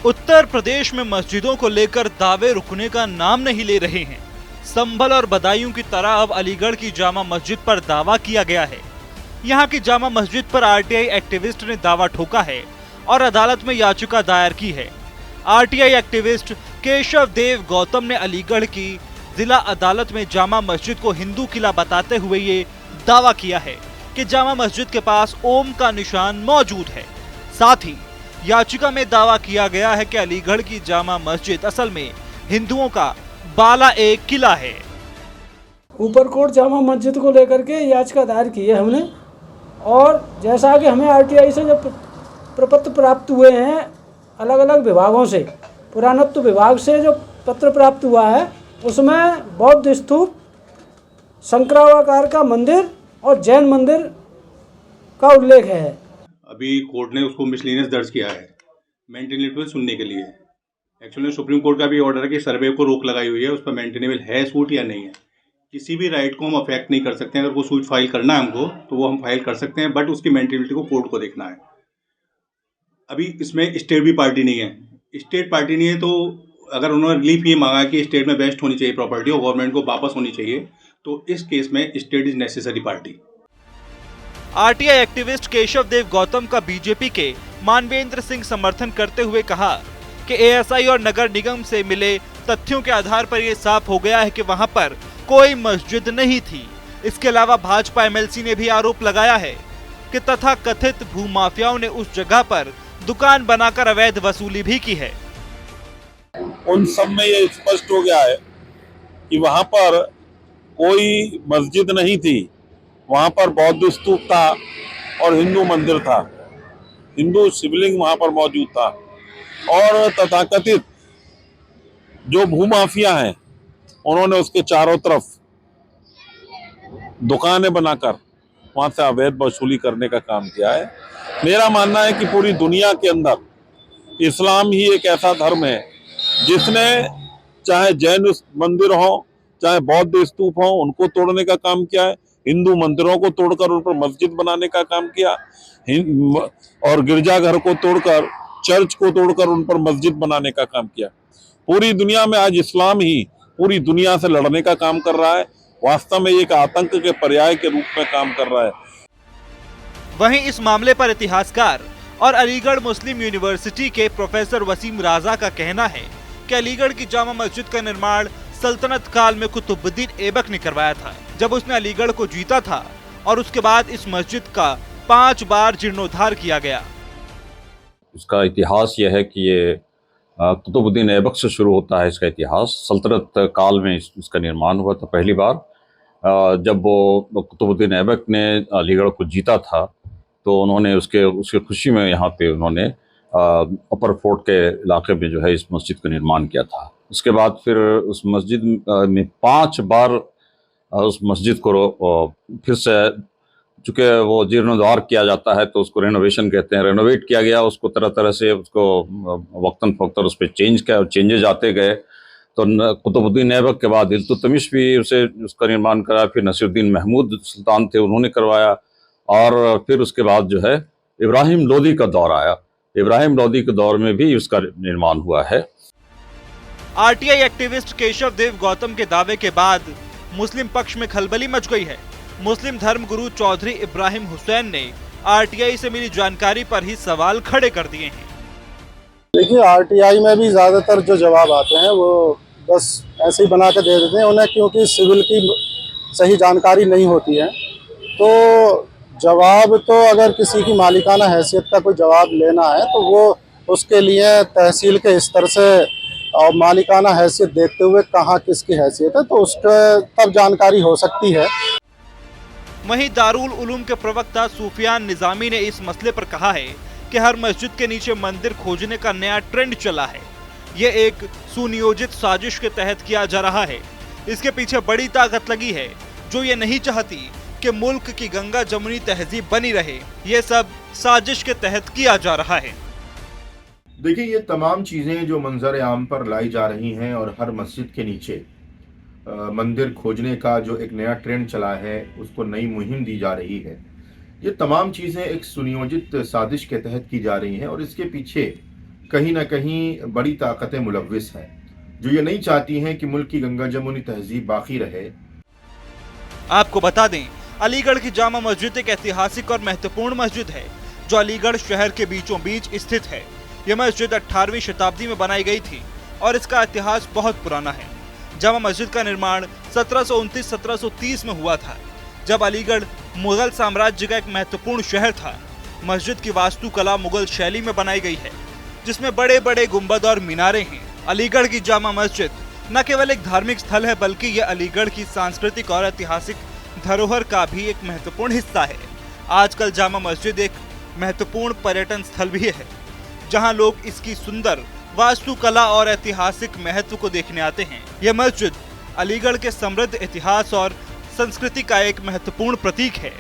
उत्तर प्रदेश में मस्जिदों को लेकर दावे रुकने का नाम नहीं ले रहे हैं। संभल और बदायूं की तरह अब अलीगढ़ की जामा मस्जिद पर दावा किया गया है। यहाँ की जामा मस्जिद पर आरटीआई एक्टिविस्ट ने दावा ठोका है और अदालत में याचिका दायर की है। आरटीआई एक्टिविस्ट केशव देव गौतम ने अलीगढ़ की जिला अदालत में जामा मस्जिद को हिंदू किला बताते हुए ये दावा किया है कि जामा मस्जिद के पास ओम का निशान मौजूद है। साथ ही याचिका में दावा किया गया है कि अलीगढ़ की जामा मस्जिद असल में हिंदुओं का बाला एक किला है। ऊपरकोट जामा मस्जिद को लेकर के याचिका दायर की है हमने, और जैसा कि हमें आरटीआई से जो प्रपत्र प्राप्त हुए हैं अलग अलग विभागों से, पुरातत्व विभाग से जो पत्र प्राप्त हुआ है उसमें बौद्ध स्तूप, शंकराकार का मंदिर और जैन मंदिर का उल्लेख है। अभी कोर्ट ने उसको मिसलीनियस दर्ज किया है मेंटेनेबल सुनने के लिए। एक्चुअली सुप्रीम कोर्ट का भी ऑर्डर है कि सर्वे को रोक लगाई हुई है, उस पर मेंटेनेबल है सूट या नहीं है। किसी भी राइट को हम अफेक्ट नहीं कर सकते हैं। अगर वो सूट फाइल करना है हमको तो वो हम फाइल कर सकते हैं, बट उसकी मेंटेनेबिलिटी को कोर्ट को देखना है। अभी इसमें स्टेट भी पार्टी नहीं है। स्टेट पार्टी नहीं है तो अगर उन्होंने रिलीफ ये मांगा कि स्टेट में बेस्ट होनी चाहिए प्रॉपर्टी और गवर्नमेंट को वापस होनी चाहिए, तो इस केस में state is necessary party. RTI activist Keshav Dev Gautam का बीजेपी के मानवेंद्र सिंह समर्थन करते हुए कहा कि एएसआई और नगर निगम से मिले तथ्यों के आधार पर यह साफ हो गया है कि वहां पर कोई मस्जिद नहीं थी। इसके अलावा भाजपा एमएलसी ने भी आरोप लगाया है कि तथाकथित भूमाफियाओं ने उस जगह पर दुकान बनाकर अवैध वसूली भी की है। उन सब में ये स्पष्ट हो गया है कि वहां पर कोई मस्जिद नहीं थी, वहां पर बौद्ध स्तूप था और हिंदू मंदिर था, हिंदू शिवलिंग वहां पर मौजूद था। और तथाकथित जो भूमाफिया हैं उन्होंने उसके चारों तरफ दुकानें बनाकर वहां से अवैध वसूली करने का काम किया है। मेरा मानना है कि पूरी दुनिया के अंदर इस्लाम ही एक ऐसा धर्म है जिसने चाहे जैन मंदिर हो चाहे बौद्ध स्तूप हो उनको तोड़ने का काम किया है, हिंदू मंदिरों को तोड़कर उन पर मस्जिद बनाने का काम किया, और गिरजाघर को तोड़कर चर्च को तोड़कर उन पर मस्जिद बनाने का काम किया। पूरी दुनिया में आज इस्लाम ही पूरी दुनिया से लड़ने का काम कर रहा है, वास्तव में एक आतंक के पर्याय के रूप में काम कर रहा है। वहीं इस मामले पर इतिहासकार और अलीगढ़ मुस्लिम यूनिवर्सिटी के प्रोफेसर वसीम राजा का कहना है कि अलीगढ़ की जामा मस्जिद का निर्माण सल्तनत काल में कुतुबुद्दीन ऐबक ने करवाया था, जब उसने अलीगढ़ को जीता था, और उसके बाद इस मस्जिद का 5 बार जीर्णोद्धार किया गया। उसका इतिहास यह है कि ये कुतुबुद्दीन ऐबक से शुरू होता है। इसका इतिहास सल्तनत काल में इसका निर्माण हुआ था पहली बार। जब वो कुतुबुद्दीन ऐबक ने अलीगढ़ को जीता था तो उन्होंने उसके खुशी में यहाँ पे उन्होंने अपर फोर्ट के इलाके में जो है इस मस्जिद का निर्माण किया था। उसके बाद फिर उस मस्जिद में 5 बार उस मस्जिद को फिर से, चूँकि वो जीर्णोद्धार किया जाता है तो उसको रेनोवेशन कहते हैं, रेनोवेट किया गया उसको, तरह तरह से उसको वक्तन फ़वक्तन उस पर चेंजेज आते गए। तो कुतुबुद्दीन ऐबक के बाद इल्तुतमिश भी उसका निर्माण कराया, फिर नसीरुद्दीन महमूद सुल्तान थे उन्होंने करवाया, और फिर उसके बाद जो है इब्राहिम लोदी का दौर आया। इब्राहिम लोदी के दौर में भी उसका निर्माण हुआ है। आरटीआई एक्टिविस्ट केशव देव गौतम के दावे के बाद मुस्लिम पक्ष में खलबली मच गई है। मुस्लिम धर्म गुरु चौधरी इब्राहिम हुसैन ने आरटीआई से मिली जानकारी पर ही सवाल खड़े कर दिए हैं। देखिए, आरटीआई में भी ज्यादातर जो जवाब आते हैं वो बस ऐसे ही बना के दे देते हैं उन्हें, क्योंकि सिविल की सही जानकारी नहीं होती है। तो जवाब तो अगर किसी की मालिकाना हैसियत का कोई जवाब लेना है तो वो उसके लिए तहसील के स्तर से और मालिकाना हैसियत देखते हुए कहाँ किसकी हैसियत है तो उसका तब जानकारी हो सकती है। वहीं दारुल उलूम के प्रवक्ता सूफियान निजामी ने इस मसले पर कहा है कि हर मस्जिद के नीचे मंदिर खोजने का नया ट्रेंड चला है। ये एक सुनियोजित साजिश के तहत किया जा रहा है। इसके पीछे बड़ी ताकत लगी है जो ये नहीं चाहती कि मुल्क की गंगा जमुनी तहजीब बनी रहे। ये सब साजिश के तहत किया जा रहा है। देखिए, ये तमाम चीज़ें जो मंजर आम पर लाई जा रही हैं और हर मस्जिद के नीचे मंदिर खोजने का जो एक नया ट्रेंड चला है, उसको नई मुहिम दी जा रही है, ये तमाम चीज़ें एक सुनियोजित साजिश के तहत की जा रही हैं और इसके पीछे कहीं ना कहीं बड़ी ताकतें मुलव्विस हैं, जो ये नहीं चाहती हैं कि मुल्क की गंगा जमुनी तहजीब बाकी रहे। आपको बता दें, अलीगढ़ की जामा मस्जिद एक ऐतिहासिक और महत्वपूर्ण मस्जिद है जो अलीगढ़ शहर के बीचों बीच स्थित है। यह मस्जिद 18वीं शताब्दी में बनाई गई थी और इसका इतिहास बहुत पुराना है। जामा मस्जिद का निर्माण 1729-1730 में हुआ था, जब अलीगढ़ मुगल साम्राज्य का एक महत्वपूर्ण शहर था। मस्जिद की वास्तुकला मुगल शैली में बनाई गई है, जिसमें बड़े बड़े गुंबद और मीनारे हैं। अलीगढ़ की जामा मस्जिद न केवल एक धार्मिक स्थल है, बल्कि यह अलीगढ़ की सांस्कृतिक और ऐतिहासिक धरोहर का भी एक महत्वपूर्ण हिस्सा है। आजकल जामा मस्जिद एक महत्वपूर्ण पर्यटन स्थल भी है, जहां लोग इसकी सुंदर वास्तुकला और ऐतिहासिक महत्व को देखने आते हैं। यह मस्जिद अलीगढ़ के समृद्ध इतिहास और संस्कृति का एक महत्वपूर्ण प्रतीक है।